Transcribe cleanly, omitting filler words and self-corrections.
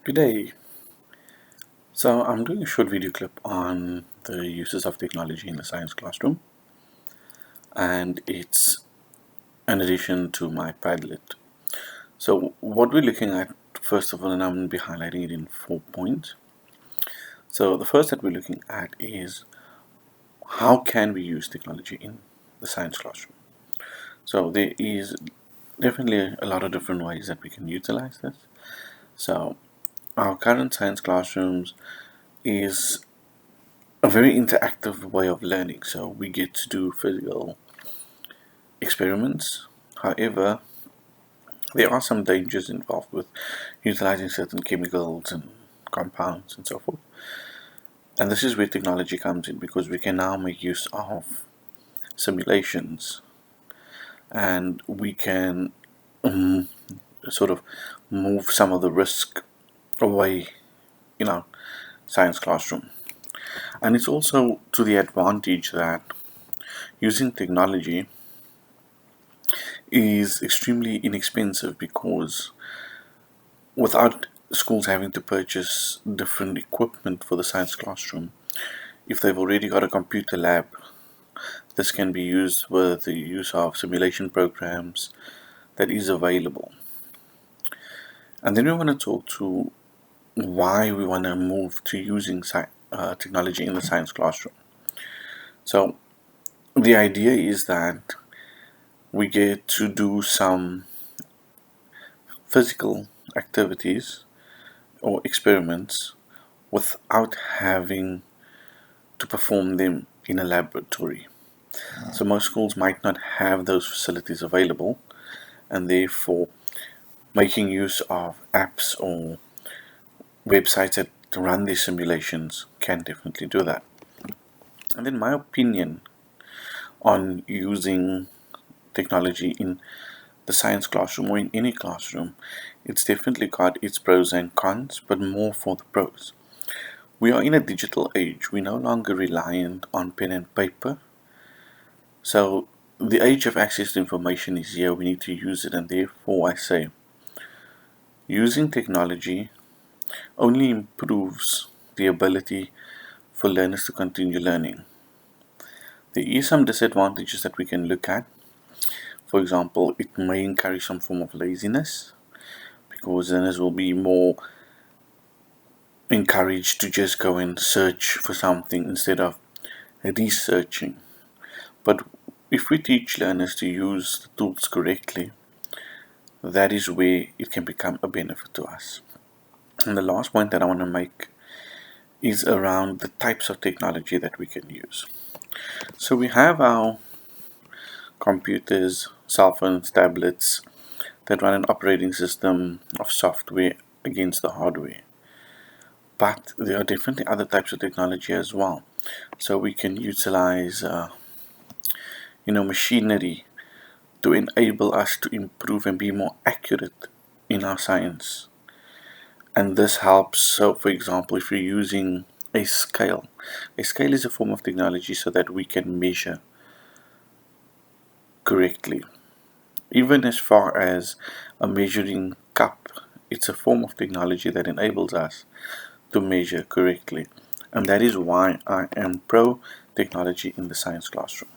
Good day. So I'm doing a short video clip on the uses of technology in the science classroom, and it's an addition to my Padlet. So what we're looking at, first of all, and I'm going to be highlighting it in 4 points. So the first that we're looking at is how can we use technology in the science classroom. So there is definitely a lot of different ways that we can utilize this. So our current science classrooms is a very interactive way of learning. So we get to do physical experiments. However, there are some dangers involved with utilizing certain chemicals and compounds and so forth. And this is where technology comes in, because we can now make use of simulations, and we can sort of move some of the risk away in our science classroom. And it's also to the advantage that using technology is extremely inexpensive, because without schools having to purchase different equipment for the science classroom, if they've already got a computer lab, this can be used with the use of simulation programs that is available. And then we want to talk to why we want to move to using technology in the science classroom. So the idea is that we get to do some physical activities or experiments without having to perform them in a laboratory. So most schools might not have those facilities available, and therefore making use of apps or websites that run these simulations can definitely do that. And then my opinion on using technology in the science classroom or in any classroom, it's definitely got its pros and cons, but more for the pros. We are in a digital age. We're no longer reliant on pen and paper. So the age of access to information is here. We need to use it, and therefore I say using technology only improves the ability for learners to continue learning. There is some disadvantages that we can look at. For example, it may encourage some form of laziness, because learners will be more encouraged to just go and search for something instead of researching. But if we teach learners to use the tools correctly, that is where it can become a benefit to us. And the last point that I want to make is around the types of technology that we can use. So we have our computers, cell phones, tablets that run an operating system of software against the hardware. But there are definitely other types of technology as well. So we can utilize machinery to enable us to improve and be more accurate in our science. And this helps. So for example, if you're using a scale is a form of technology so that we can measure correctly. Even as far as a measuring cup, it's a form of technology that enables us to measure correctly. And that is why I am pro technology in the science classroom.